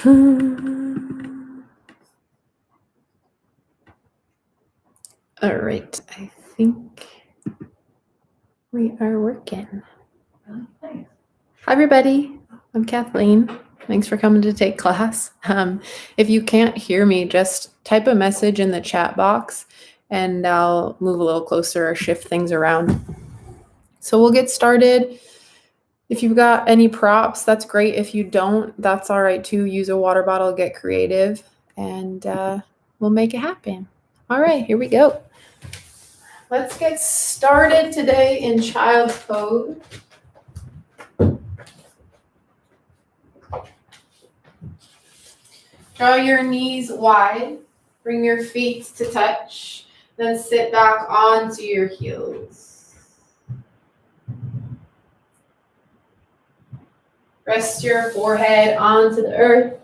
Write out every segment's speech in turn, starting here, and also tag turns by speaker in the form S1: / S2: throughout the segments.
S1: All right, I think we are working.
S2: Really? Nice.
S1: Hi, everybody. I'm Kathleen. Thanks for coming to take class. If you can't hear me, just type a message in the chat box and I'll move a little closer or shift things around. So we'll get started. If you've got any props, that's great. If you don't, that's all right too. Use a water bottle, get creative, and we'll make it happen. All right, here we go. Let's get started today in child's pose. Draw your knees wide. Bring your feet to touch. Then sit back onto your heels. Rest your forehead onto the earth.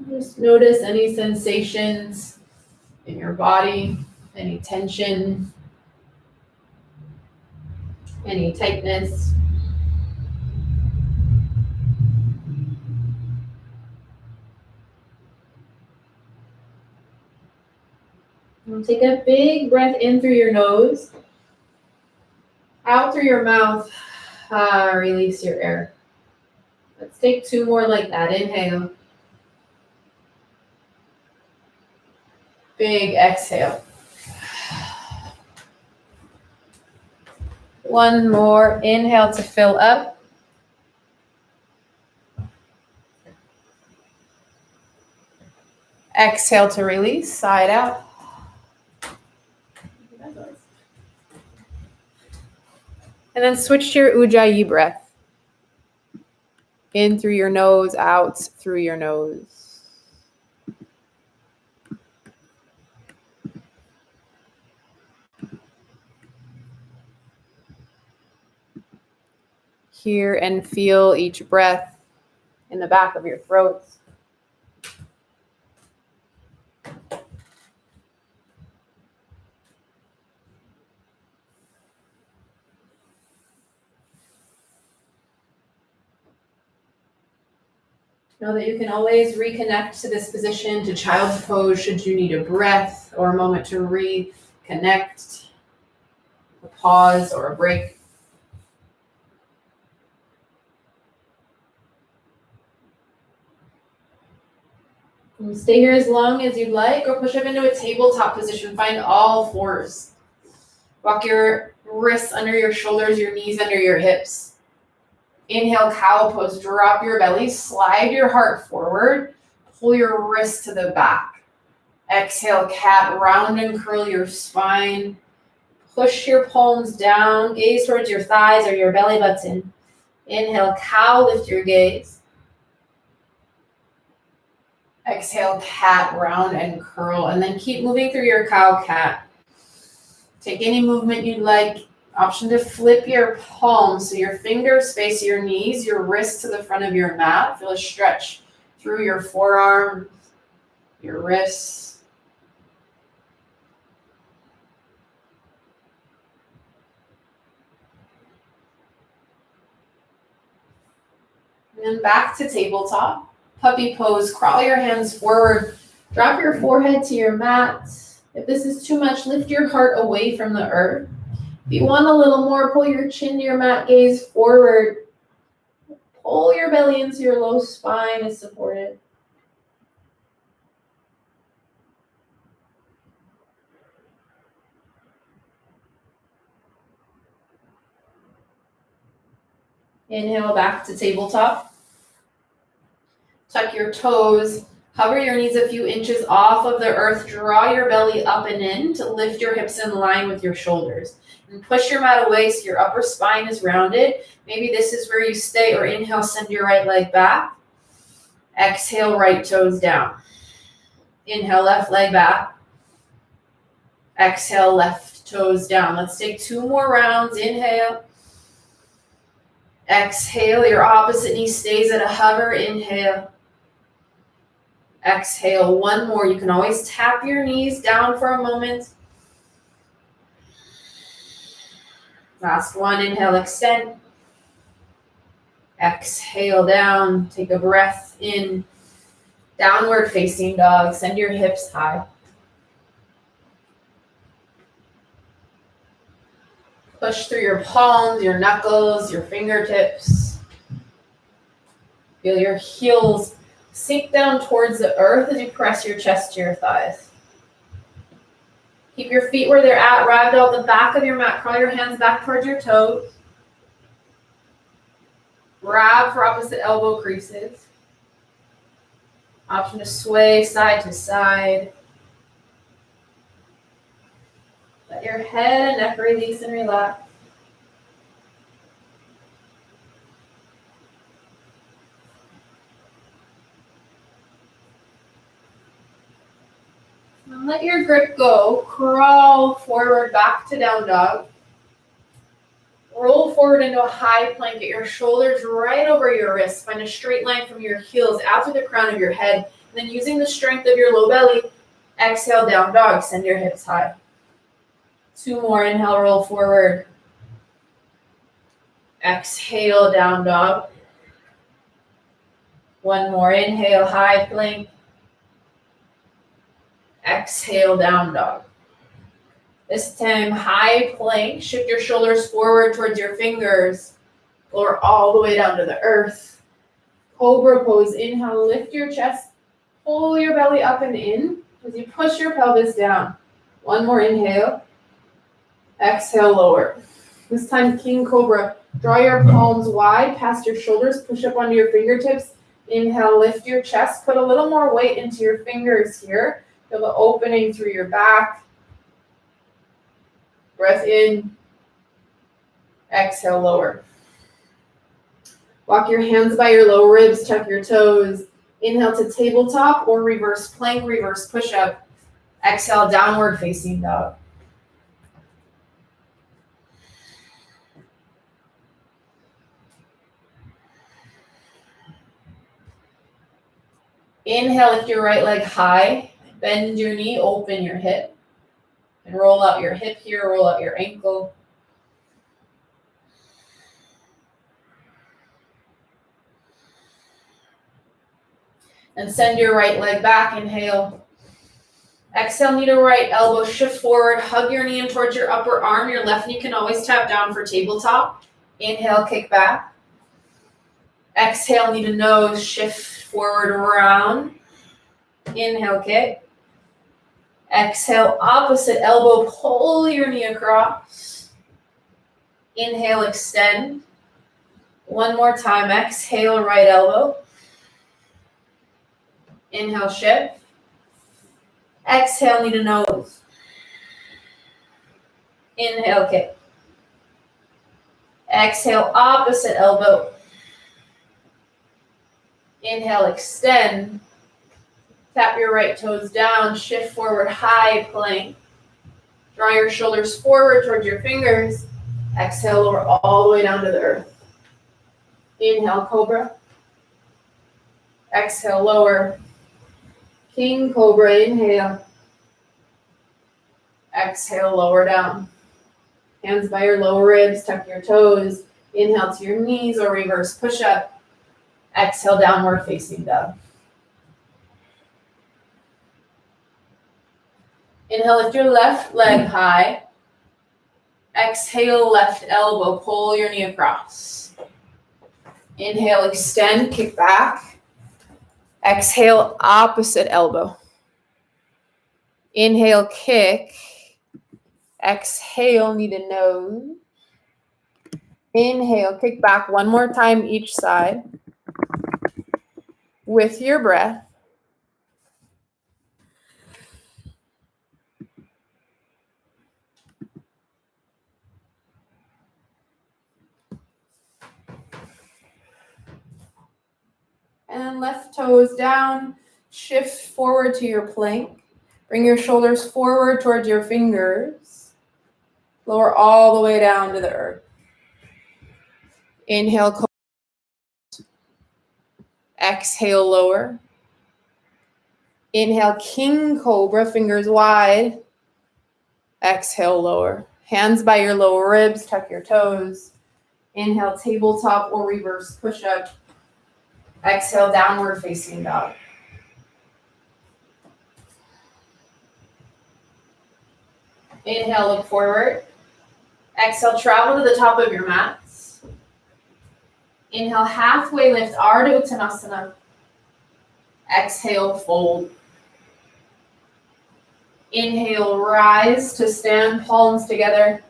S1: Just notice any sensations in your body, any tension, any tightness. And take a big breath in through your nose, out through your mouth. Release your air. Let's take 2 more like that. Inhale. Big exhale. 1 more. Inhale to fill up. Exhale to release. Side out. And then switch to your Ujjayi breath. In through your nose, out through your nose. Hear and feel each breath in the back of your throat. Know that you can always reconnect to this position, to child's pose, should you need a breath or a moment to reconnect, a pause or a break. And stay here as long as you'd like, or push up into a tabletop position. Find all 4s. Walk your wrists under your shoulders, your knees under your hips. Inhale, cow pose. Drop your belly, slide your heart forward, pull your wrist to the back. Exhale, cat, round and curl your spine. Push your palms down, gaze towards your thighs or your belly button. Inhale, cow, lift your gaze. Exhale, cat, round and curl, and then keep moving through your cow cat. Take any movement you'd like. Option to flip your palms so your fingers face your knees, your wrists to the front of your mat. Feel a stretch through your forearms, your wrists. And then back to tabletop. Puppy pose. Crawl your hands forward. Drop your forehead to your mat. If this is too much, lift your heart away from the earth. If you want a little more, pull your chin to your mat, gaze forward. Pull your belly into your low spine is supported. Inhale back to tabletop. Tuck your toes. Hover your knees a few inches off of the earth. Draw your belly up and in to lift your hips in line with your shoulders. And push your mat away so your upper spine is rounded. Maybe this is where you stay, or inhale, send your right leg back. Exhale, right toes down. Inhale, left leg back. Exhale, left toes down. Let's take 2 more rounds. Inhale. Exhale, your opposite knee stays at a hover. Inhale. Exhale, 1 more. You can always tap your knees down for a moment. Last one, inhale, extend. Exhale down, take a breath in. Downward facing dog, send your hips high. Push through your palms, your knuckles, your fingertips. Feel your heels sink down towards the earth as you press your chest to your thighs. Keep your feet where they're at, ragdoll the back of your mat, crawl your hands back towards your toes. Grab for opposite elbow creases. Option to sway side to side. Let your head and neck release and relax. And let your grip go. Crawl forward back to down dog. Roll forward into a high plank. Get your shoulders right over your wrists. Find a straight line from your heels out to the crown of your head. And then using the strength of your low belly, exhale, down dog. Send your hips high. 2 more. Inhale, roll forward. Exhale, down dog. 1 more. Inhale, high plank. Exhale, down dog. This time, high plank. Shift your shoulders forward towards your fingers. Lower all the way down to the earth. Cobra pose. Inhale, lift your chest. Pull your belly up and in as you push your pelvis down. 1 more inhale. Exhale, lower. This time, King Cobra. Draw your palms wide past your shoulders. Push up onto your fingertips. Inhale, lift your chest. Put a little more weight into your fingers here. Feel the opening through your back. Breath in. Exhale, lower. Walk your hands by your low ribs. Tuck your toes. Inhale to tabletop or reverse plank, reverse push-up. Exhale, downward facing dog. Inhale, lift your right leg high. Bend your knee, open your hip. And roll out your hip here, roll out your ankle. And send your right leg back, inhale. Exhale, knee to right elbow, shift forward, hug your knee in towards your upper arm. Your left knee can always tap down for tabletop. Inhale, kick back. Exhale, knee to nose, shift forward, round. Inhale, kick. Exhale, opposite elbow, pull your knee across. Inhale, extend. 1 more time, exhale, right elbow. Inhale, shift. Exhale, knee to nose. Inhale, kick. Exhale, opposite elbow. Inhale, extend. Tap your right toes down, shift forward, high plank. Draw your shoulders forward towards your fingers. Exhale, lower all the way down to the earth. Inhale, cobra. Exhale, lower. King Cobra, inhale. Exhale, lower down. Hands by your lower ribs, tuck your toes. Inhale to your knees or reverse push-up. Exhale, downward facing dog. Inhale, lift your left leg high. Exhale, left elbow, pull your knee across. Inhale, extend, kick back. Exhale, opposite elbow. Inhale, kick. Exhale, knee to nose. Inhale, kick back 1 more time each side. With your breath. And then left toes down, shift forward to your plank. Bring your shoulders forward towards your fingers. Lower all the way down to the earth. Inhale, cobra. Exhale, lower. Inhale, King Cobra, fingers wide. Exhale, lower. Hands by your lower ribs, tuck your toes. Inhale, tabletop or reverse push-up. Exhale, downward facing dog. Inhale, look forward. Exhale, travel to the top of your mats. Inhale, halfway lift, Ardha Uttanasana. Exhale, fold. Inhale, rise to stand, palms together.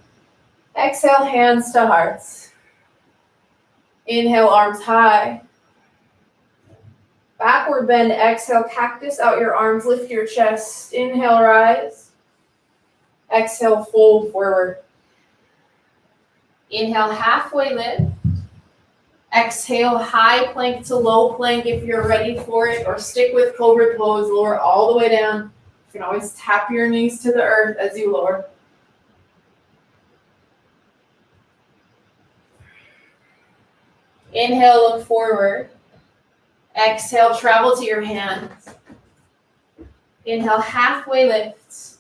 S1: Exhale, hands to hearts. Inhale, arms high. Backward bend, exhale, cactus out your arms, lift your chest. Inhale, rise. Exhale, fold forward. Inhale, halfway lift. Exhale, high plank to low plank if you're ready for it, or stick with cobra pose, lower all the way down. You can always tap your knees to the earth as you lower. Inhale, look forward. Exhale, travel to your hands. Inhale, halfway lift.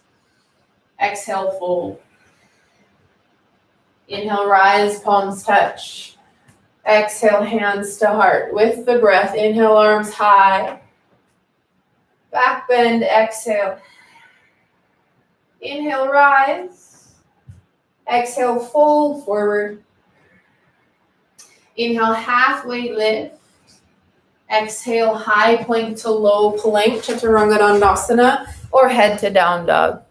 S1: Exhale, fold. Inhale, rise, palms touch. Exhale, hands to heart. With the breath, inhale, arms high. Back bend, exhale. Inhale, rise. Exhale, fold forward. Inhale, halfway lift. Exhale, high plank to low plank, Chaturanga Dandasana, or head to down dog.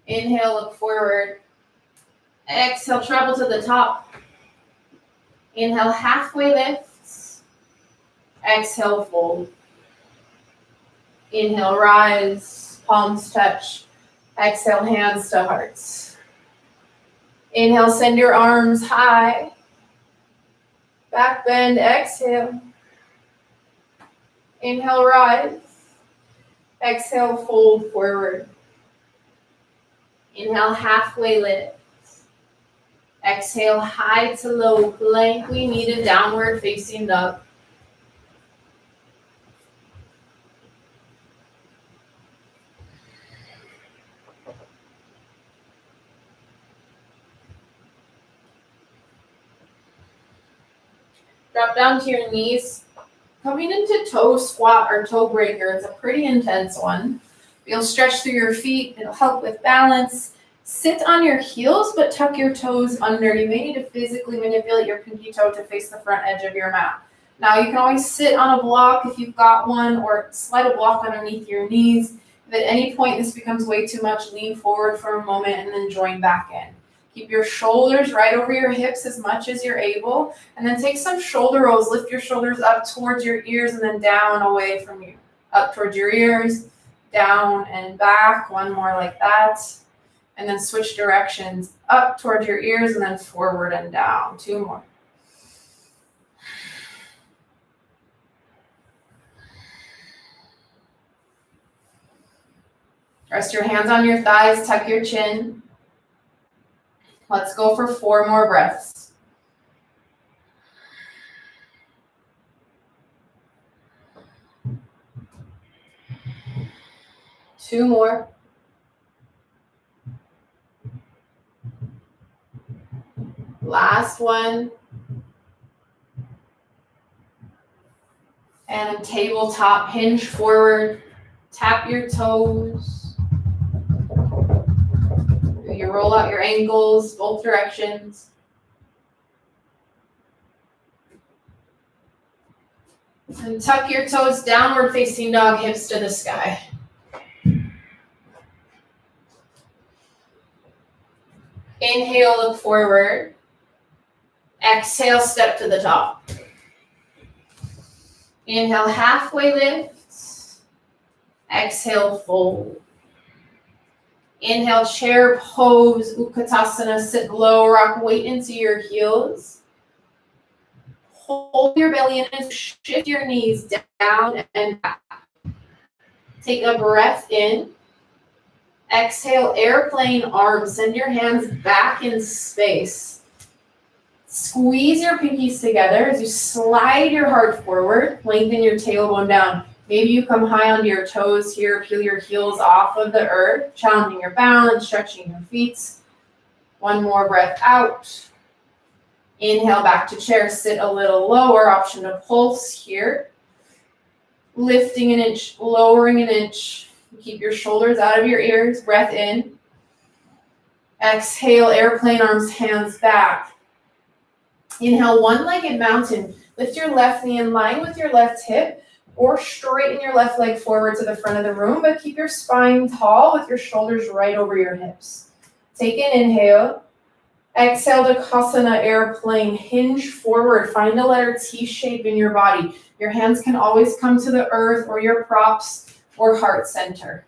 S1: Inhale, look forward. Exhale, travel to the top. Inhale, halfway lifts. Exhale, fold. Inhale, rise, palms touch. Exhale, hands to hearts. Inhale, send your arms high. Back bend, exhale. Inhale, rise. Exhale, fold forward. Inhale, halfway lift. Exhale, high to low plank. We need a downward facing dog. Drop down to your knees. Coming into toe squat or toe breaker. It's a pretty intense one. You'll stretch through your feet. It'll help with balance. Sit on your heels, but tuck your toes under. You may need to physically manipulate your pinky toe to face the front edge of your mat. Now, you can always sit on a block if you've got one, or slide a block underneath your knees. If at any point this becomes way too much, lean forward for a moment and then join back in. Keep your shoulders right over your hips as much as you're able, and then take some shoulder rolls. Lift your shoulders up towards your ears and then down away from you. Up towards your ears, down and back. One more like that. And then switch directions, up towards your ears and then forward and down. Two more. Rest your hands on your thighs, tuck your chin. Let's go for 4 more breaths. Two more. Last one. And tabletop, hinge forward, tap your toes. You roll out your ankles, both directions. And tuck your toes, downward facing dog, hips to the sky. Inhale, look forward. Exhale, step to the top. Inhale, halfway lift. Exhale, fold. Inhale, chair pose, Utkatasana, sit low, rock weight into your heels. Hold your belly in and shift your knees down and back. Take a breath in. Exhale, airplane arms. Send your hands back in space. Squeeze your pinkies together as you slide your heart forward. Lengthen your tailbone down. Maybe you come high onto your toes here, peel your heels off of the earth, challenging your balance, stretching your feet. One more breath out. Inhale back to chair, sit a little lower, option to pulse here. Lifting an inch, lowering an inch. Keep your shoulders out of your ears, breath in. Exhale, airplane arms, hands back. Inhale, one-legged mountain. Lift your left knee in line with your left hip or straighten your left leg forward to the front of the room, but keep your spine tall with your shoulders right over your hips. Take an inhale. Exhale to Kasana airplane. Hinge forward. Find a letter T shape in your body. Your hands can always come to the earth or your props or heart center.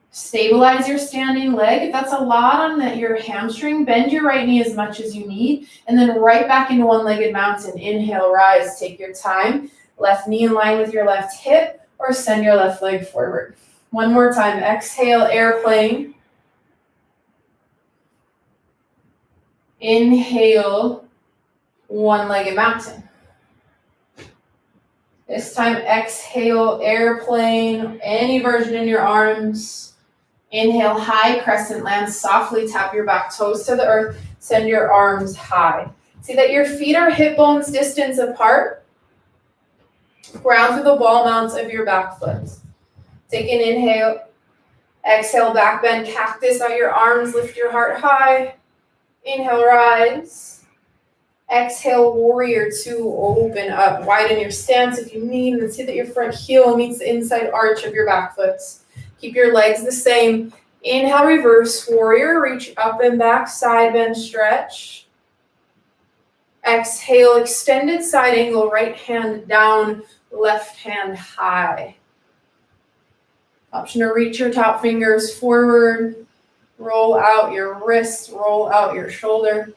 S1: Stabilize your standing leg. If that's a lot on your hamstring, bend your right knee as much as you need, and then right back into one-legged mountain. Inhale, rise, take your time. Left knee in line with your left hip, or send your left leg forward. One more time. Exhale, airplane. Inhale, one-legged mountain. This time, exhale, airplane, any version in your arms. Inhale, high crescent, land softly, tap your back toes to the earth, send your arms high. See that your feet are hip bones distance apart. Ground through the ball mounts of your back foot. Take an inhale. Exhale, back bend, cactus out your arms, lift your heart high. Inhale, rise. Exhale, warrior two, open up. Widen your stance if you need, and see that your front heel meets the inside arch of your back foot. Keep your legs the same. Inhale, reverse warrior. Reach up and back, side bend, stretch. Exhale, extended side angle, right hand down, left hand high. Option to reach your top fingers forward. Roll out your wrist, roll out your shoulder.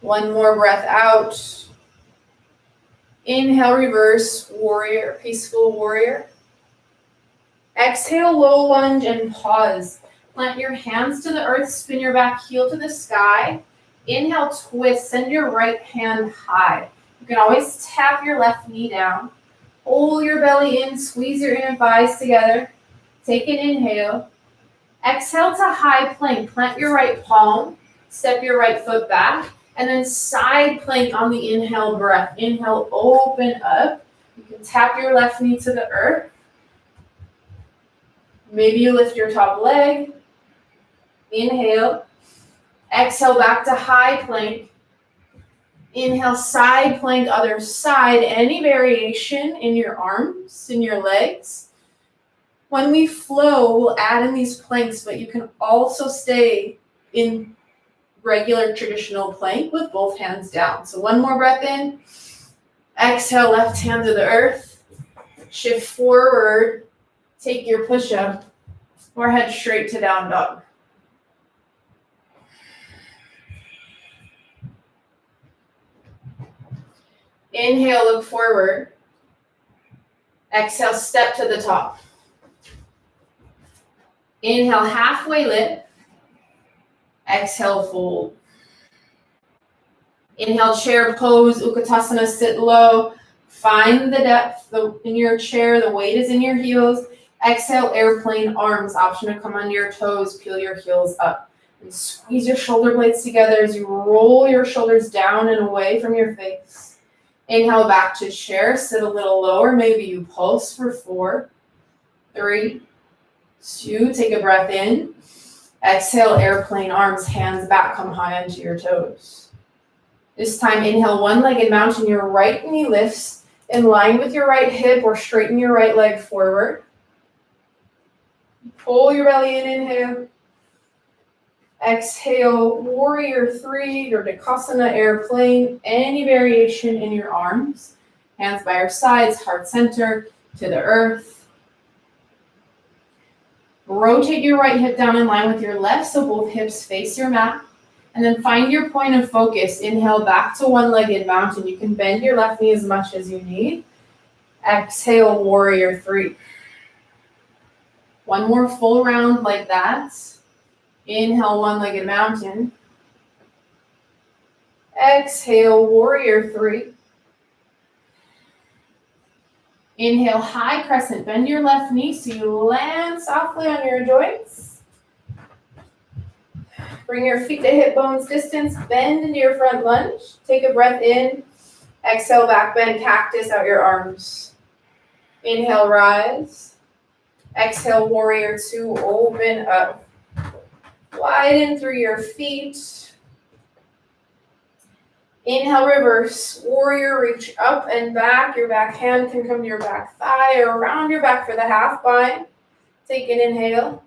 S1: One more breath out. Inhale, reverse warrior, peaceful warrior. Exhale, low lunge and pause. Plant your hands to the earth, spin your back heel to the sky. Inhale, twist, send your right hand high. You can always tap your left knee down. Pull your belly in, squeeze your inner thighs together. Take an inhale. Exhale to high plank. Plant your right palm, step your right foot back, and then side plank on the inhale breath. Inhale, open up. You can tap your left knee to the earth. Maybe you lift your top leg. Inhale. Exhale back to high plank. Inhale, side plank, other side. Any variation in your arms, in your legs. When we flow, we'll add in these planks, but you can also stay in regular traditional plank with both hands down. So one more breath in. Exhale, left hand to the earth. Shift forward. Take your push-up or head straight to down dog. Inhale, look forward. Exhale, step to the top. Inhale, halfway lift. Exhale, fold. Inhale, chair pose, Utkatasana, sit low. Find the depth in your chair. The weight is in your heels. Exhale, airplane arms. Option to come under your toes. Peel your heels up. And squeeze your shoulder blades together as you roll your shoulders down and away from your face. Inhale, back to chair. Sit a little lower. Maybe you pulse for 4, 3, 2. Take a breath in. Exhale, airplane arms, hands back. Come high onto your toes. This time, inhale, one-legged mountain. Your right knee lifts in line with your right hip or straighten your right leg forward. Pull your belly in, inhale. Exhale, warrior 3, or Dandasana airplane. Any variation in your arms. Hands by your sides, heart center to the earth. Rotate your right hip down in line with your left so both hips face your mat. And then find your point of focus. Inhale back to one-legged mountain. You can bend your left knee as much as you need. Exhale, warrior 3. One more full round like that. Inhale, one-legged mountain. Exhale, warrior 3. Inhale, high crescent. Bend your left knee so you land softly on your joints. Bring your feet to hip bones distance. Bend into your front lunge. Take a breath in. Exhale, back bend, cactus out your arms. Inhale, rise. Exhale, warrior two, open up. Widen through your feet. Inhale, reverse. Warrior, reach up and back. Your back hand can come to your back thigh or around your back for the half bind. Take an inhale.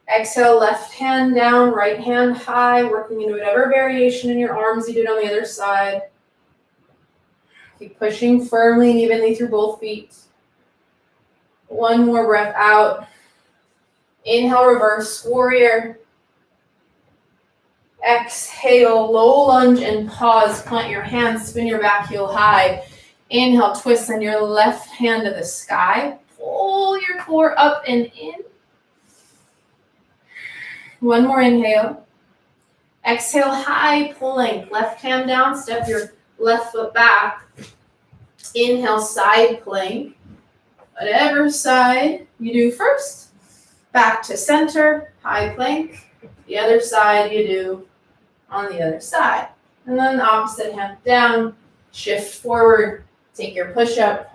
S1: Exhale, left hand down, right hand high, working into whatever variation in your arms you did on the other side. Keep pushing firmly and evenly through both feet. One more breath out. Inhale, reverse, warrior. Exhale, low lunge and pause. Plant your hands, spin your back heel high. Inhale, twist on your left hand to the sky. Pull your core up and in. One more inhale. Exhale, high plank. Left hand down, step your left foot back. Inhale, side plank. Whatever side you do first. Back to center, high plank. The other side you do on the other side. And then the opposite hand down, shift forward, take your push-up.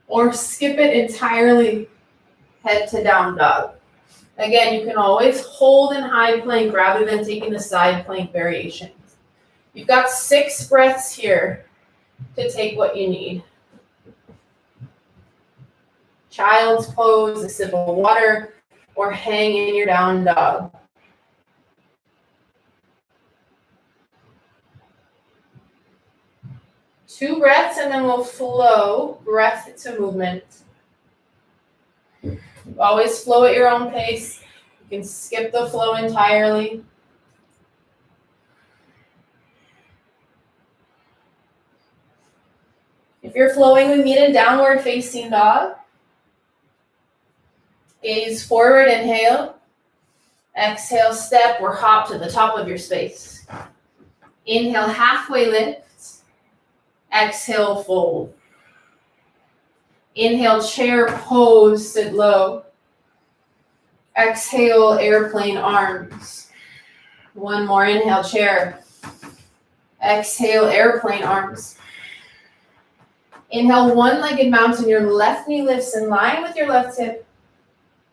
S1: Or skip it entirely, head to down dog. Again, you can always hold in high plank rather than taking the side plank variations. You've got 6 breaths here to take what you need. Child's pose, a sip of water, or hang in your down dog. Two breaths and then we'll flow breath to movement. Always flow at your own pace. You can skip the flow entirely. If you're flowing, we meet in downward facing dog. Gaze forward, inhale. Exhale, step or hop to the top of your space. Inhale, halfway lift. Exhale, fold. Inhale, chair pose, sit low. Exhale, airplane arms. One more, inhale, chair. Exhale, airplane arms. Inhale, one-legged mountain. Your left knee lifts in line with your left hip.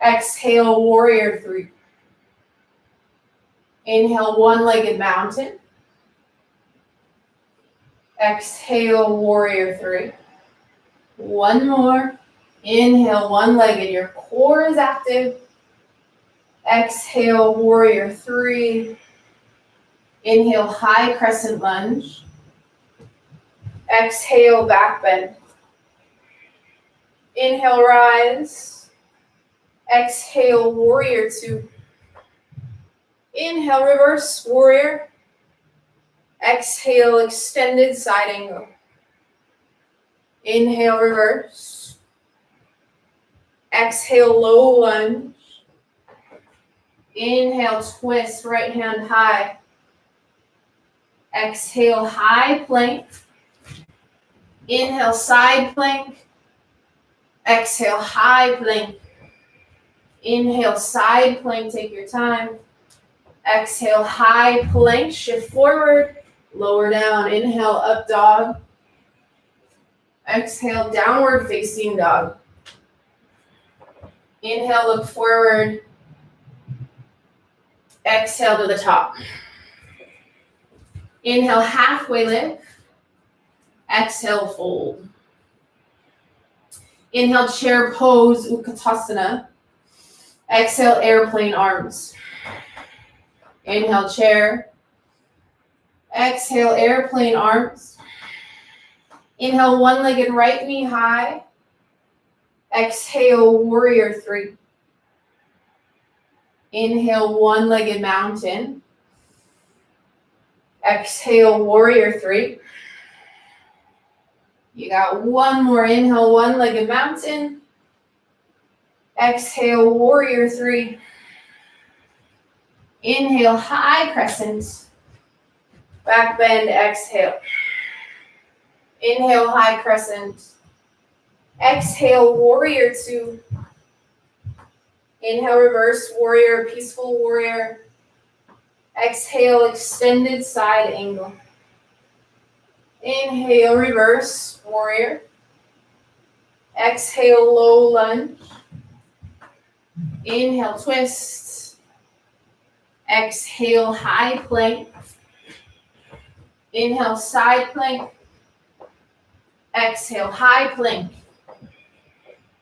S1: Exhale, warrior three. Inhale, one-legged mountain. Exhale, warrior three. One more. Inhale, one-legged. Your core is active. Exhale, warrior three. Inhale, high crescent lunge. Exhale, back bend. Inhale, rise. Exhale, warrior two. Inhale, reverse, warrior. Exhale, extended side angle. Inhale, reverse. Exhale, low lunge. Inhale, twist, right hand high. Exhale, high plank. Inhale, side plank. Exhale, high plank. Inhale, side plank, take your time. Exhale, high plank, shift forward, lower down. Inhale, up dog. Exhale, downward facing dog. Inhale, look forward. Exhale to the top. Inhale, halfway lift. Exhale, fold. Inhale, chair pose, Utkatasana. Exhale, airplane arms. Inhale, chair. Exhale, airplane arms. Inhale, one-legged right knee high. Exhale, warrior three. Inhale, one-legged mountain. Exhale, warrior three. You got one more. Inhale, one-legged mountain. Exhale, warrior three. Inhale, high crescent. Back bend, exhale. Inhale, high crescent. Exhale, warrior two. Inhale, reverse warrior, peaceful warrior. Exhale, extended side angle. Inhale, reverse warrior. Exhale, low lunge. Inhale, twist. Exhale, high plank. Inhale, side plank. Exhale, high plank.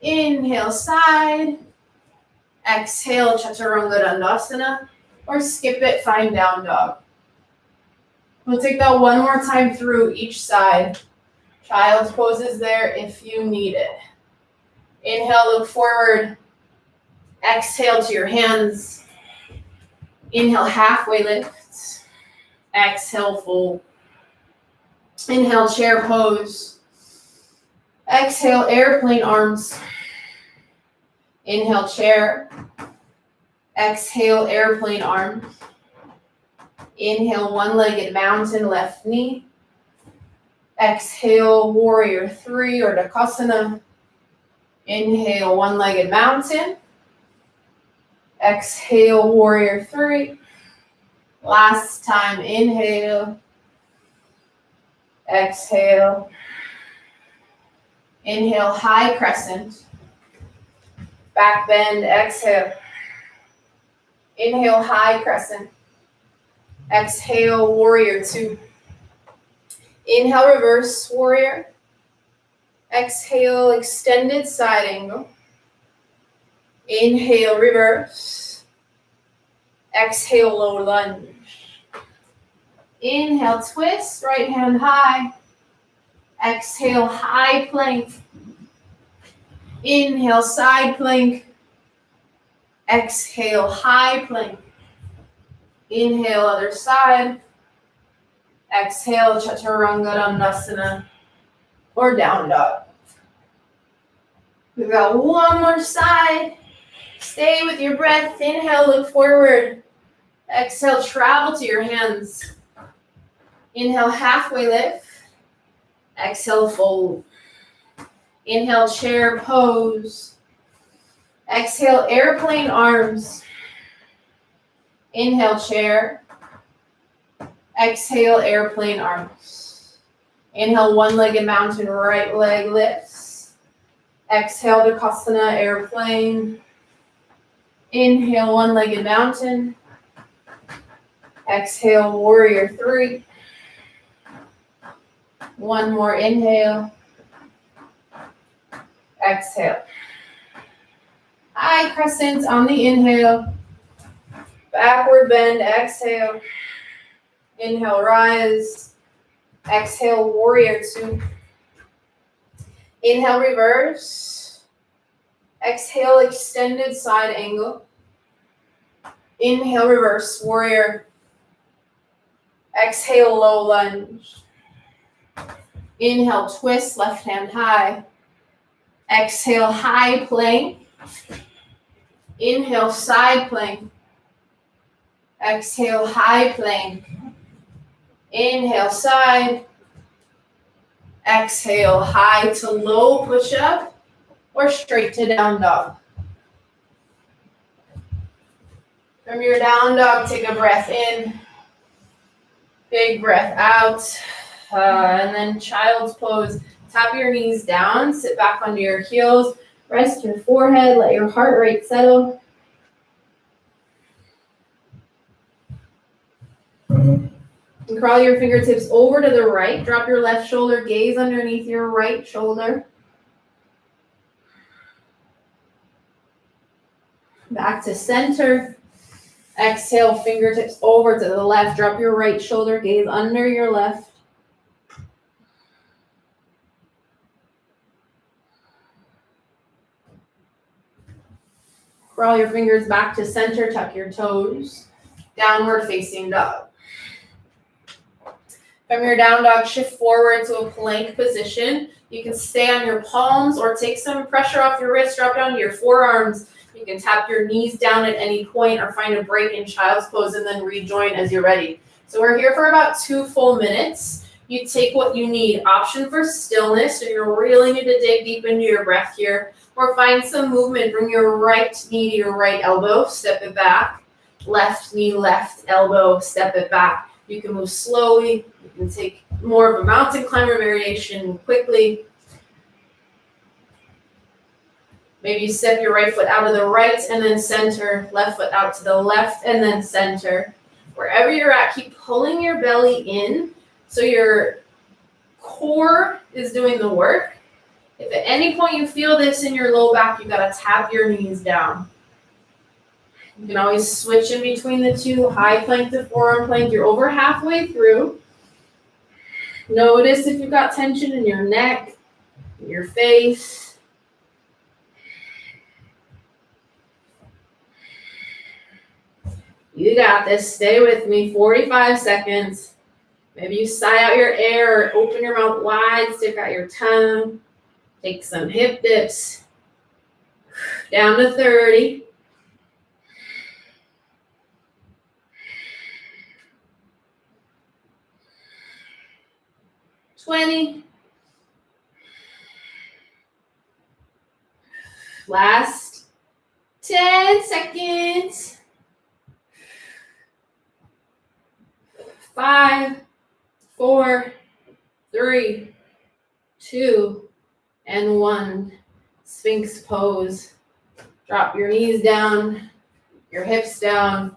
S1: Inhale, side. Exhale, Chaturanga Dandasana. Or skip it, find down dog. We'll take that one more time through each side. Child's pose is there if you need it. Inhale, look forward. Exhale to your hands. Inhale, halfway lift. Exhale, fold. Inhale, chair pose. Exhale, airplane arms. Inhale, chair. Exhale, airplane arms. Inhale, one-legged mountain, left knee. Exhale, warrior three or Dakasana. Inhale, one-legged mountain. Exhale, warrior three. Last time, inhale. Exhale. Inhale, high crescent. Back bend, exhale. Inhale, high crescent. Exhale, warrior two. Inhale, reverse warrior. Exhale, extended side angle. Inhale, reverse. Exhale, low lunge. Inhale, twist, right hand high. Exhale, high plank. Inhale, side plank. Exhale, high plank. Inhale, other side. Exhale, Chaturanga Dandasana or down dog. We've got one more side. Stay with your breath. Inhale, look forward. Exhale, travel to your hands. Inhale, halfway lift. Exhale, fold. Inhale, chair pose. Exhale, airplane arms. Inhale, chair. Exhale, airplane arms. Inhale, one-legged mountain, right leg lifts. Exhale, Dakasana, airplane. Inhale, one-legged mountain. Exhale, warrior three. One more inhale. Exhale. High crescent on the inhale. Backward bend, exhale. Inhale, rise. Exhale, warrior two. Inhale, reverse. Exhale, extended side angle. Inhale, reverse warrior. Exhale, low lunge. Inhale, twist, left hand high. Exhale, high plank. Inhale, side plank. Exhale, high plank. Inhale, side. Exhale, high to low push up or straight to down dog. From your down dog, take a breath in. Big breath out. And then child's pose. Tap your knees down, sit back onto your heels, rest your forehead, let your heart rate settle. And crawl your fingertips over to the right. Drop your left shoulder, gaze underneath your right shoulder. Back to center. Exhale, fingertips over to the left. Drop your right shoulder, gaze under your left. Crawl your fingers back to center, tuck your toes. Downward facing dog. From your down dog, shift forward to a plank position. You can stay on your palms or take some pressure off your wrist, drop down to your forearms. You can tap your knees down at any point or find a break in child's pose and then rejoin as you're ready. So we're here for about 2 full minutes. You take what you need. Option for stillness, so you're really need to dig deep into your breath here. Or find some movement. Bring your right knee to your right elbow, step it back. Left knee, left elbow, step it back. You can move slowly. You can take more of a mountain climber variation quickly. Maybe you step your right foot out of the right and then center, left foot out to the left and then center. Wherever you're at, keep pulling your belly in so your core is doing the work. If at any point you feel this in your low back, you gotta tap your knees down. You can always switch in between the two, high plank to forearm plank. You're over halfway through. Notice if you've got tension in your neck, in your face. You got this. Stay with me. 45 seconds. Maybe you sigh out your air or open your mouth wide, stick out your tongue. Take some hip dips. Down to 30. 20. Last 10 seconds. 5, 4, 3, 2, and 1. Sphinx pose. Drop your knees down, your hips down.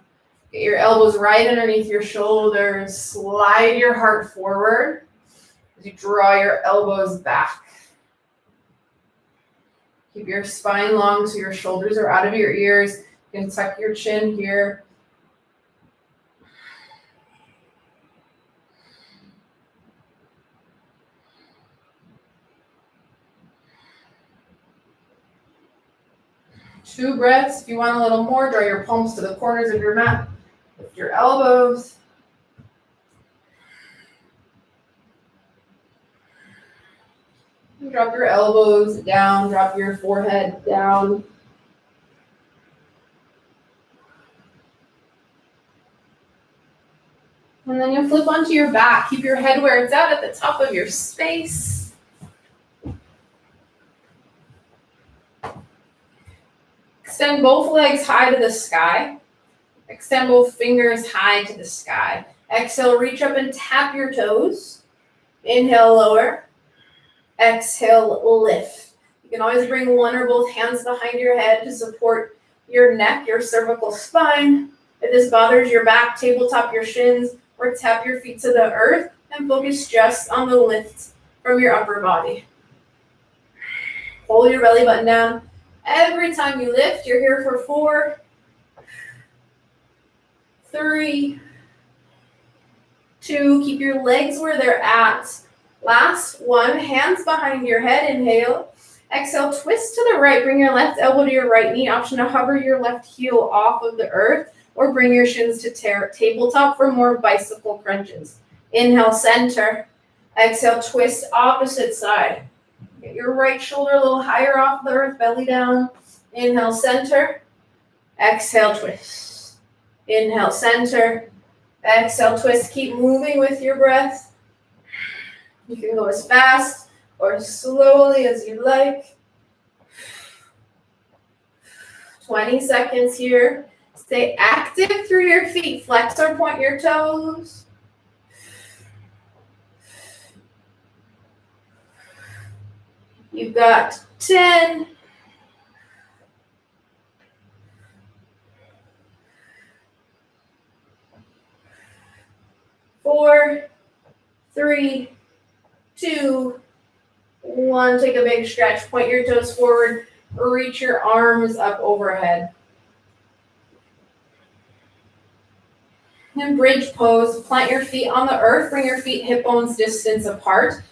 S1: Get your elbows right underneath your shoulders. Slide your heart forward as you draw your elbows back. Keep your spine long so your shoulders are out of your ears. You can tuck your chin here. Two breaths. If you want a little more, draw your palms to the corners of your mat. Lift your elbows. Drop your elbows down, drop your forehead down. And then you'll flip onto your back. Keep your head where it's at the top of your space. Extend both legs high to the sky. Extend both fingers high to the sky. Exhale, reach up and tap your toes. Inhale, lower. Exhale, lift. You can always bring one or both hands behind your head to support your neck, your cervical spine. If this bothers your back, tabletop your shins or tap your feet to the earth and focus just on the lift from your upper body. Pull your belly button down. Every time you lift, you're here for 4, 3, 2. Keep your legs where they're at. Last 1, hands behind your head, inhale. Exhale, twist to the right, bring your left elbow to your right knee. Option to hover your left heel off of the earth or bring your shins to tabletop for more bicycle crunches. Inhale, center. Exhale, twist opposite side. Get your right shoulder a little higher off the earth, belly down. Inhale, center. Exhale, twist. Inhale, center. Exhale, twist. Keep moving with your breath. You can go as fast or as slowly as you like. 20 seconds here. Stay active through your feet. Flex or point your toes. You've got 10. 4, 3, 2, 1. Take a big stretch. Point your toes forward. Reach your arms up overhead. And bridge pose. Plant your feet on the earth. Bring your feet hip bones distance apart.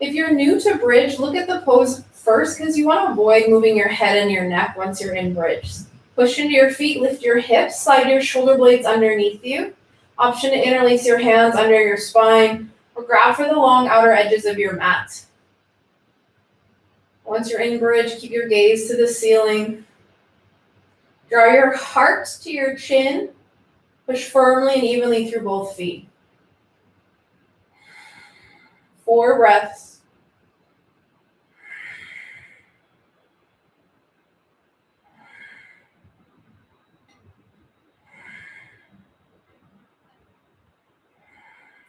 S1: If you're new to bridge, look at the pose first because you want to avoid moving your head and your neck once you're in bridge. Push into your feet. Lift your hips. Slide your shoulder blades underneath you. Option to interlace your hands under your spine or grab for the long outer edges of your mat. Once you're in bridge, keep your gaze to the ceiling. Draw your heart to your chin. Push firmly and evenly through both feet. 4 breaths.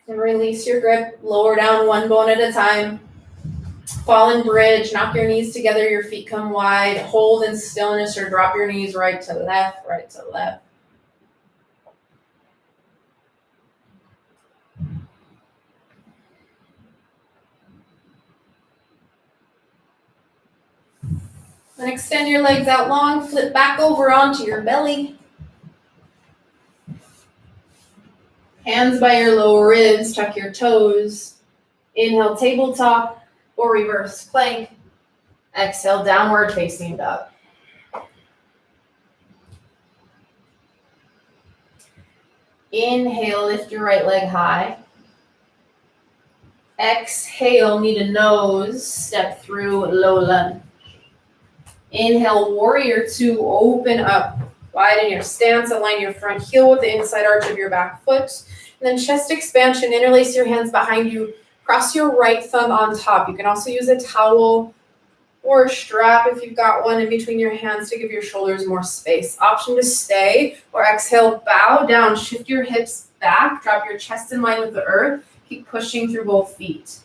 S1: And release your grip. Lower down one bone at a time. Fallen bridge. Knock your knees together. Your feet come wide. Hold in stillness or drop your knees right to left, right to left. Then extend your legs out long. Flip back over onto your belly. Hands by your lower ribs. Tuck your toes. Inhale, tabletop or reverse plank. Exhale, downward facing dog. Inhale, lift your right leg high. Exhale, knee to nose, step through low lunge. Inhale, warrior 2, open up. Widen your stance, align your front heel with the inside arch of your back foot. And then chest expansion, interlace your hands behind you. Cross your right thumb on top. You can also use a towel or a strap if you've got one in between your hands to give your shoulders more space. Option to stay or exhale, bow down, shift your hips back, drop your chest in line with the earth. Keep pushing through both feet.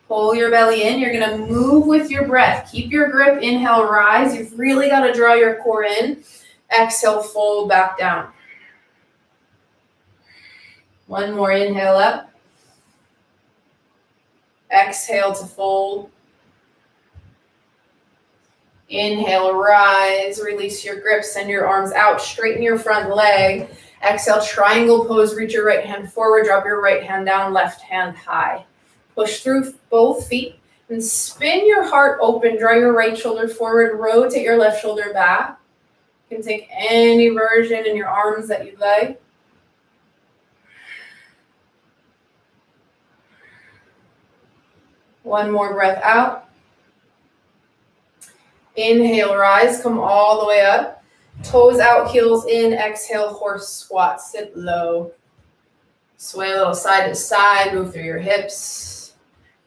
S1: Pull your belly in. You're going to move with your breath. Keep your grip. Inhale, rise. You've really got to draw your core in. Exhale, fold back down. One more inhale up. Exhale to fold. Inhale, rise. Release your grip. Send your arms out. Straighten your front leg. Exhale, triangle pose. Reach your right hand forward. Drop your right hand down. Left hand high. Push through both feet and spin your heart open. Draw your right shoulder forward. Rotate your left shoulder back. You can take any version in your arms that you'd like. One more breath out. Inhale, rise. Come all the way up. Toes out, heels in. Exhale, horse squat. Sit low. Sway a little side to side. Move through your hips.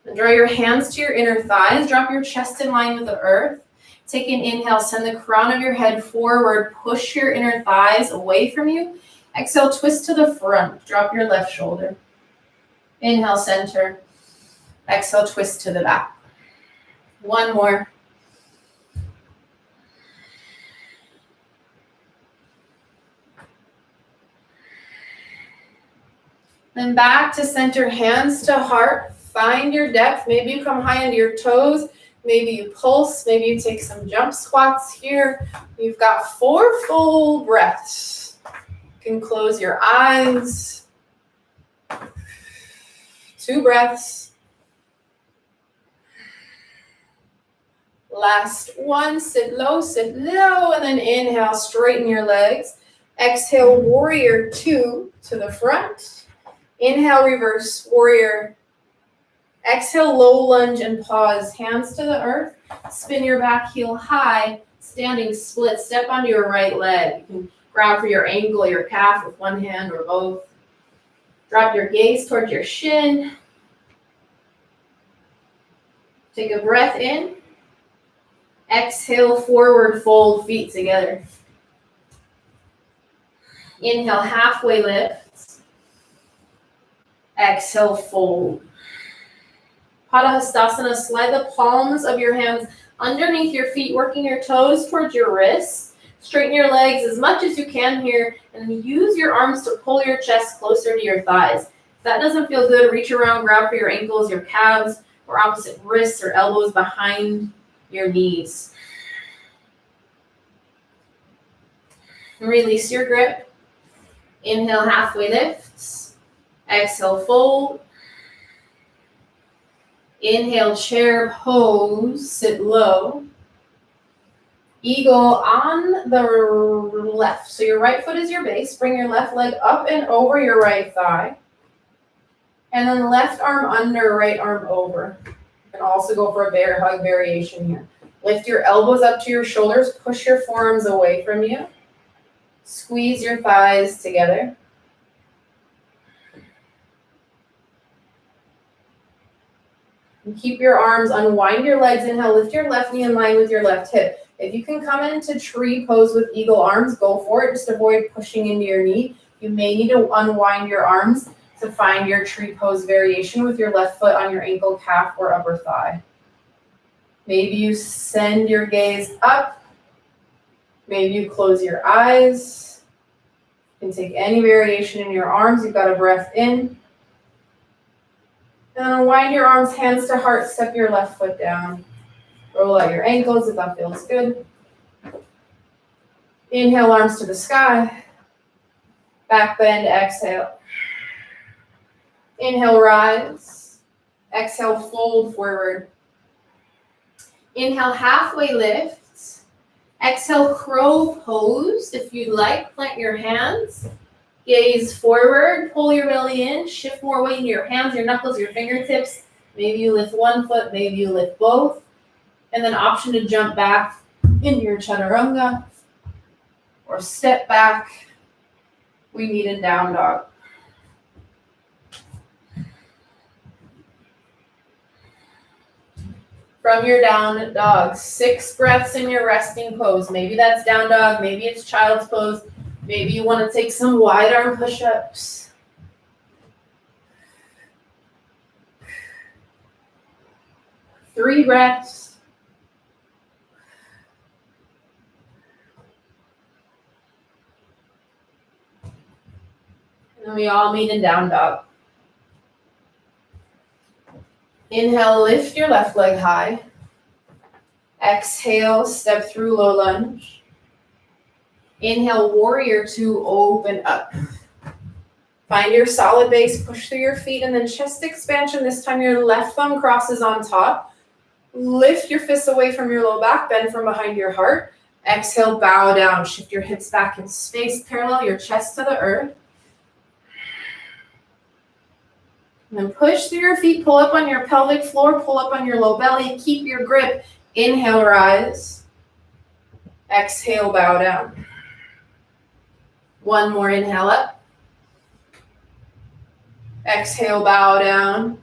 S1: And draw your hands to your inner thighs. Drop your chest in line with the earth. Take an inhale. Send the crown of your head forward. Push your inner thighs away from you. Exhale, twist to the front. Drop your left shoulder. Inhale, center. Exhale, twist to the back. One more. Then back to center, hands to heart. Find your depth. Maybe you come high into your toes. Maybe you pulse. Maybe you take some jump squats here. You've got 4 full breaths. You can close your eyes. 2 breaths. Last one. Sit low, and then inhale, straighten your legs. Exhale, warrior 2 to the front. Inhale, reverse warrior. Exhale, low lunge and pause. Hands to the earth. Spin your back heel high. Standing split. Step onto your right leg. You can grab for your ankle, your calf with one hand or both. Drop your gaze towards your shin. Take a breath in. Exhale, forward fold, feet together. Inhale, halfway lift. Exhale, fold. Padahastasana, slide the palms of your hands underneath your feet, working your toes towards your wrists. Straighten your legs as much as you can here, and use your arms to pull your chest closer to your thighs. If that doesn't feel good, reach around, grab for your ankles, your calves, or opposite wrists or elbows behind your knees. And release your grip. Inhale, halfway lifts. Exhale, fold. Inhale, chair pose, sit low. Eagle on the left. So your right foot is your base. Bring your left leg up and over your right thigh. And then left arm under, right arm over. You can also go for a bear hug variation here. Lift your elbows up to your shoulders. Push your forearms away from you. Squeeze your thighs together. And keep your arms, unwind your legs. Inhale, lift your left knee in line with your left hip. If you can come into tree pose with eagle arms, go for it. Just avoid pushing into your knee. You may need to unwind your arms to find your tree pose variation with your left foot on your ankle, calf, or upper thigh. Maybe you send your gaze up. Maybe you close your eyes. You can take any variation in your arms. You've got a breath in. And unwind your arms, hands to heart, step your left foot down. Roll out your ankles if that feels good. Inhale, arms to the sky. Back bend, exhale. Inhale, rise. Exhale, fold forward. Inhale, halfway lift. Exhale, crow pose. If you'd like, plant your hands. Gaze forward, pull your belly in, shift more weight into your hands, your knuckles, your fingertips. Maybe you lift one foot, maybe you lift both. And then option to jump back into your chaturanga or step back. We meet in down dog. From your down dog, 6 breaths in your resting pose. Maybe that's down dog, maybe it's child's pose. Maybe you want to take some wide arm push-ups. Three breaths. And then we all meet in down dog. Inhale, lift your left leg high. Exhale, step through low lunge. Inhale, warrior 2, open up. Find your solid base, push through your feet, and then chest expansion. This time your left thumb crosses on top. Lift your fists away from your low back, bend from behind your heart. Exhale, bow down. Shift your hips back in space, parallel your chest to the earth. And then push through your feet, pull up on your pelvic floor, pull up on your low belly, keep your grip. Inhale, rise. Exhale, bow down. One more inhale up. Exhale, bow down.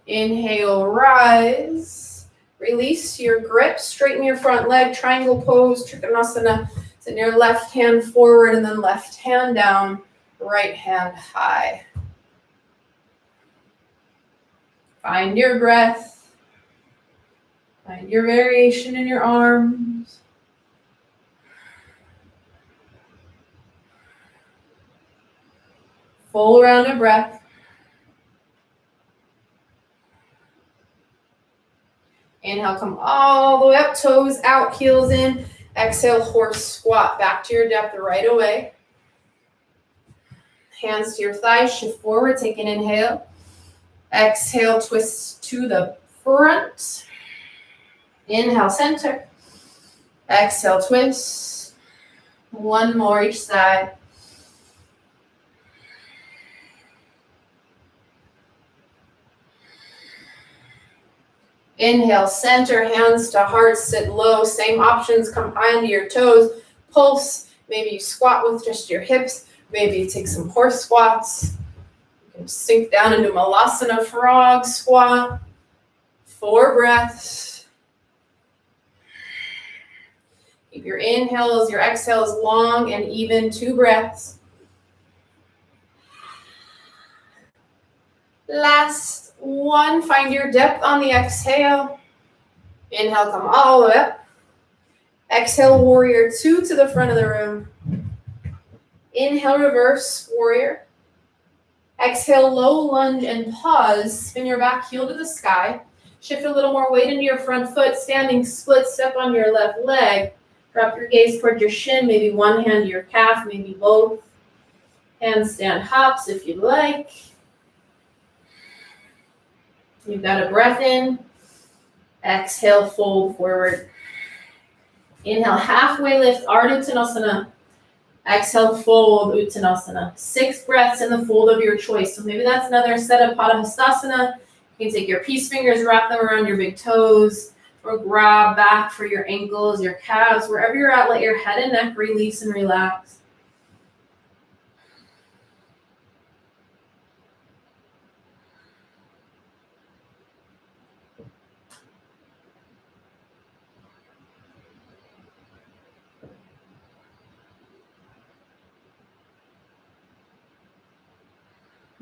S1: Inhale, rise. Release your grip, straighten your front leg, triangle pose, Trikonasana. Send your left hand forward and then left hand down, right hand high. Find your breath. Find your variation in your arms. Full round of breath. Inhale, come all the way up, toes out, heels in. Exhale, horse squat, back to your depth right away. Hands to your thighs, shift forward, take an inhale. Exhale, twist to the front. Inhale, center. Exhale, twist. One more each side. Inhale, center, hands to heart, sit low. Same options, come onto your toes. Pulse, maybe you squat with just your hips. Maybe you take some horse squats. You can sink down into Malasana frog squat. 4 breaths. Keep your inhales, your exhales long and even. 2 breaths. Last one, find your depth on the exhale. Inhale, come all the way up. Exhale, warrior 2 to the front of the room. Inhale, reverse warrior. Exhale, low lunge and pause. Spin your back heel to the sky. Shift a little more weight into your front foot. Standing split step on your left leg. Drop your gaze toward your shin. Maybe one hand to your calf, maybe both. Handstand hops if you'd like. You've got a breath in. Exhale, fold forward. Inhale, halfway lift, Ardha Uttanasana. Exhale, fold Uttanasana. 6 breaths in the fold of your choice. So maybe that's another set of Padahastasana. You can take your peace fingers, wrap them around your big toes, or grab back for your ankles, your calves. Wherever you're at, let your head and neck release and relax.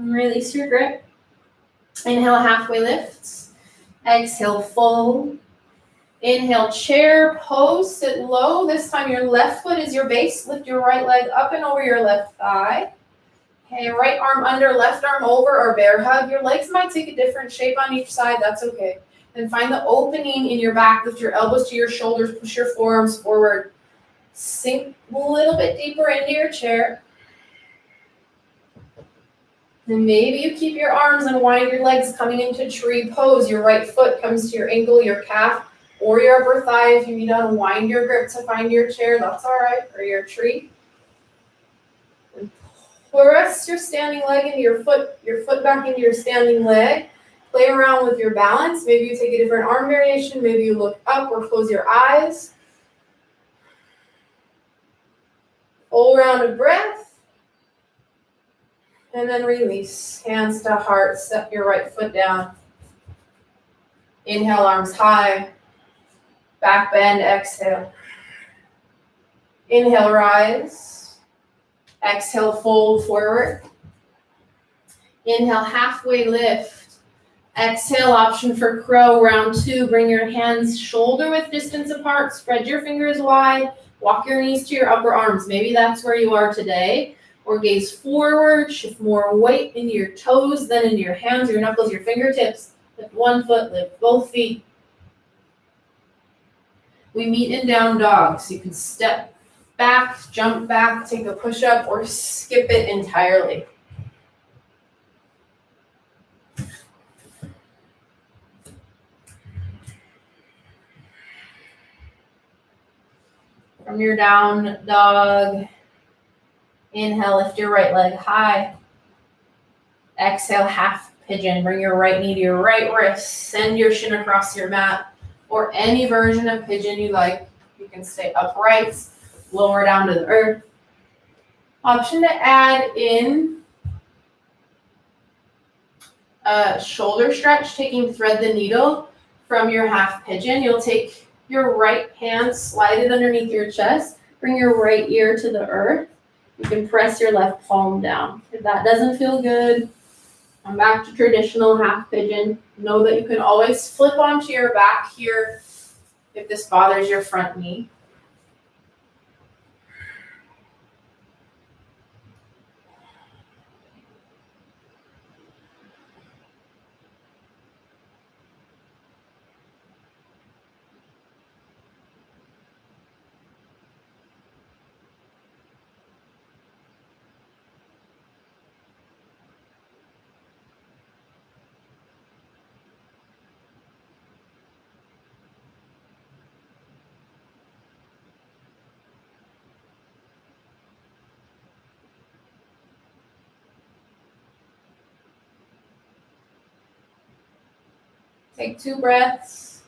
S1: And release your grip. Inhale, halfway lifts. Exhale, fold. Inhale, chair pose, sit low. This time your left foot is your base. Lift your right leg up and over your left thigh. Okay, right arm under, left arm over, or bear hug. Your legs might take a different shape on each side. That's okay. Then find the opening in your back. Lift your elbows to your shoulders. Push your forearms forward. Sink a little bit deeper into your chair. And maybe you keep your arms and wind your legs coming into tree pose. Your right foot comes to your ankle, your calf, or your upper thigh. If you need to unwind your grip to find your chair, that's all right, or your tree. And press your standing leg into your foot back into your standing leg. Play around with your balance. Maybe you take a different arm variation. Maybe you look up or close your eyes. Full round of breath. And then release. Hands to heart. Step your right foot down. Inhale, arms high. Back bend, exhale. Inhale, rise. Exhale, fold forward. Inhale, halfway lift. Exhale, option for crow, round 2. Bring your hands shoulder width distance apart. Spread your fingers wide. Walk your knees to your upper arms. Maybe that's where you are today. Or gaze forward. Shift more weight into your toes, then into your hands, your knuckles, your fingertips. Lift one foot, lift both feet. We meet in down dog. So you can step back, jump back, take a push-up, or skip it entirely. From your down dog, inhale, lift your right leg high. Exhale, half pigeon. Bring your right knee to your right wrist. Send your shin across your mat, or any version of pigeon you like. You can stay upright, lower down to the earth. Option to add in a shoulder stretch, taking thread the needle from your half pigeon. You'll take your right hand, slide it underneath your chest, bring your right ear to the earth. You can press your left palm down. If that doesn't feel good, come back to traditional half pigeon. Know that you can always flip onto your back here if this bothers your front knee. Take 2 breaths.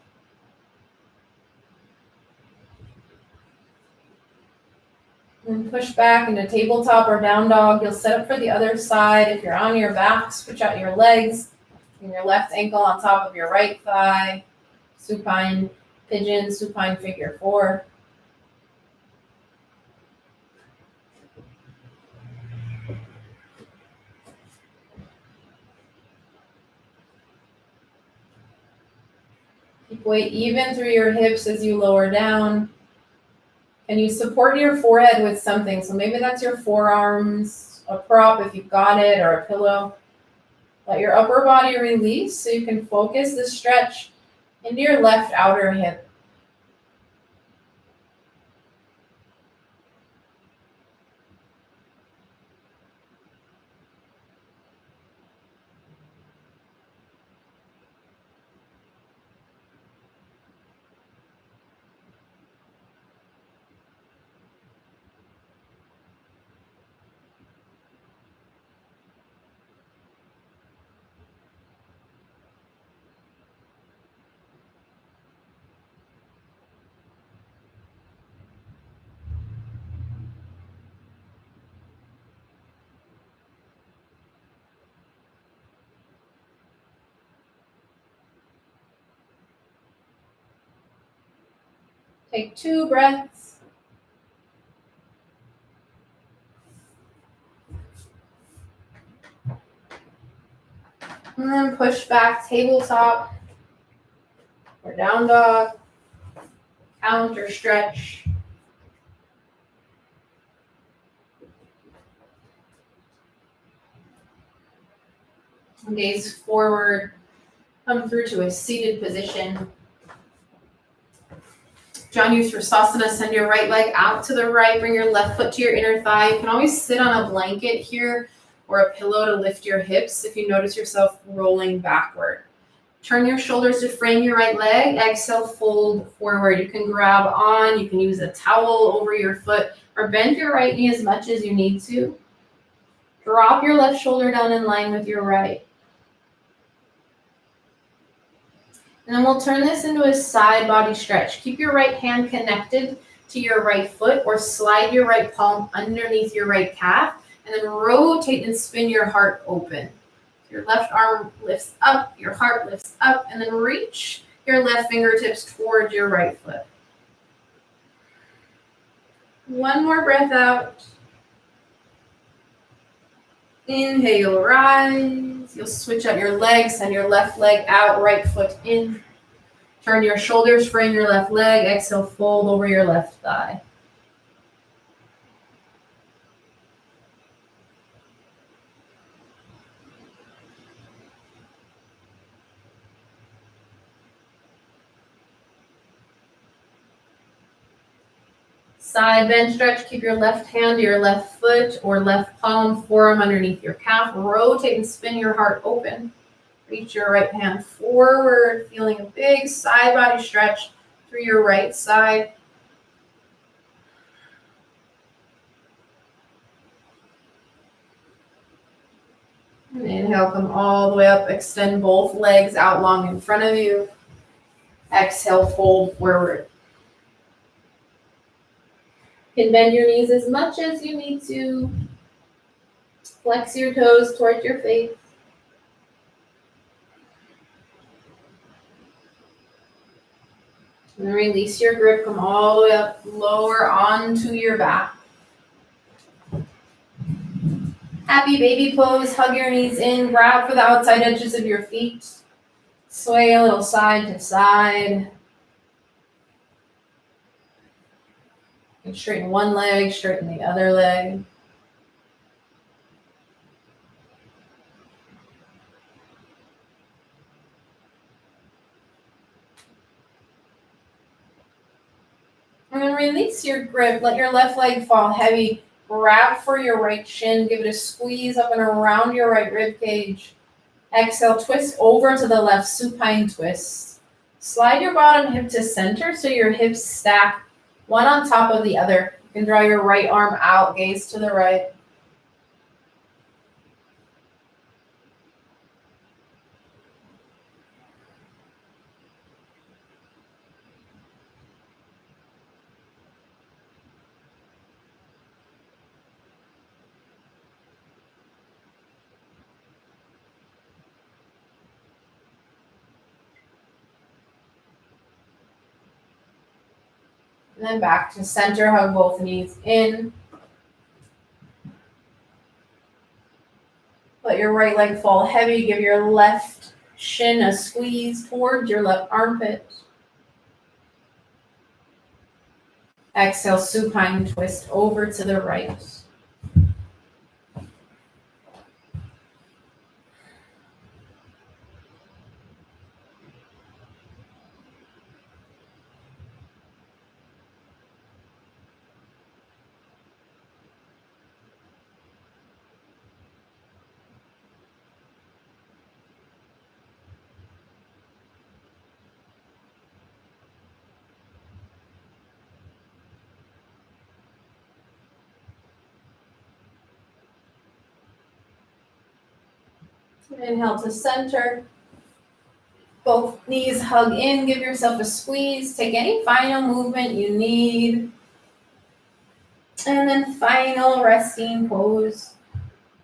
S1: And push back into tabletop or down dog. You'll set up for the other side. If you're on your back, switch out your legs and your left ankle on top of your right thigh. Supine pigeon, supine figure 4. Keep weight even through your hips as you lower down. And you support your forehead with something. So maybe that's your forearms, a prop if you've got it, or a pillow. Let your upper body release so you can focus the stretch into your left outer hip. Take 2 breaths. And then push back, tabletop, or down dog, count or stretch. Gaze forward, come through to a seated position. Janushirasana, send your right leg out to the right, bring your left foot to your inner thigh. You can always sit on a blanket here or a pillow to lift your hips if you notice yourself rolling backward. Turn your shoulders to frame your right leg. Exhale, fold forward. You can grab on, you can use a towel over your foot, or bend your right knee as much as you need to. Drop your left shoulder down in line with your right. And then we'll turn this into a side body stretch. Keep your right hand connected to your right foot or slide your right palm underneath your right calf and then rotate and spin your heart open. Your left arm lifts up, your heart lifts up, and then reach your left fingertips towards your right foot. One more breath out. Inhale, rise. You'll switch out your legs, send your left leg out, right foot in. Turn your shoulders, frame your left leg. Exhale, fold over your left thigh. Side bend stretch, keep your left hand to your left foot or left palm, forearm underneath your calf. Rotate and spin your heart open. Reach your right hand forward, feeling a big side body stretch through your right side. And inhale, come all the way up. Extend both legs out long in front of you. Exhale, fold forward. You can bend your knees as much as you need to. Flex your toes towards your face. And release your grip, come all the way up, lower onto your back. Happy baby pose, hug your knees in, grab for the outside edges of your feet. Sway a little side to side. And straighten one leg, straighten the other leg. And then release your grip, let your left leg fall heavy. Grab for your right shin, give it a squeeze up and around your right rib cage. Exhale, twist over to the left, supine twist. Slide your bottom hip to center so your hips stack one on top of the other. You can draw your right arm out, gaze to the right. And then back to center, hug both knees in. Let your right leg fall heavy. Give your left shin a squeeze towards your left armpit. Exhale, supine twist over to the right. Inhale to center. Both knees hug in. Give yourself a squeeze. Take any final movement you need. And then final resting pose.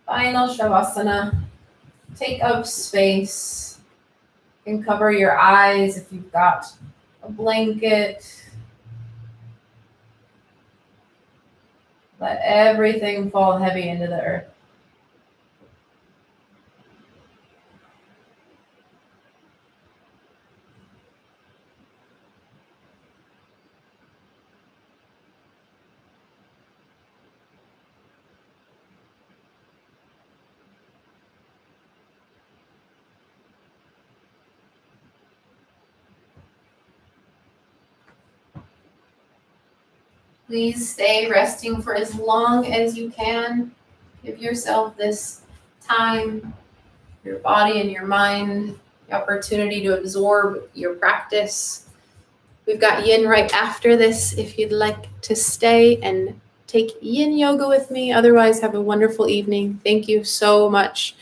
S1: Final Shavasana. Take up space. You can cover your eyes if you've got a blanket. Let everything fall heavy into the earth. Please stay resting for as long as you can. Give yourself this time, your body and your mind, the opportunity to absorb your practice. We've got yin right after this if you'd like to stay and take yin yoga with me. Otherwise, have a wonderful evening. Thank you so much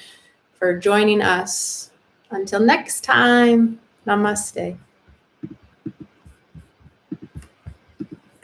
S1: for joining us. Until next time, namaste.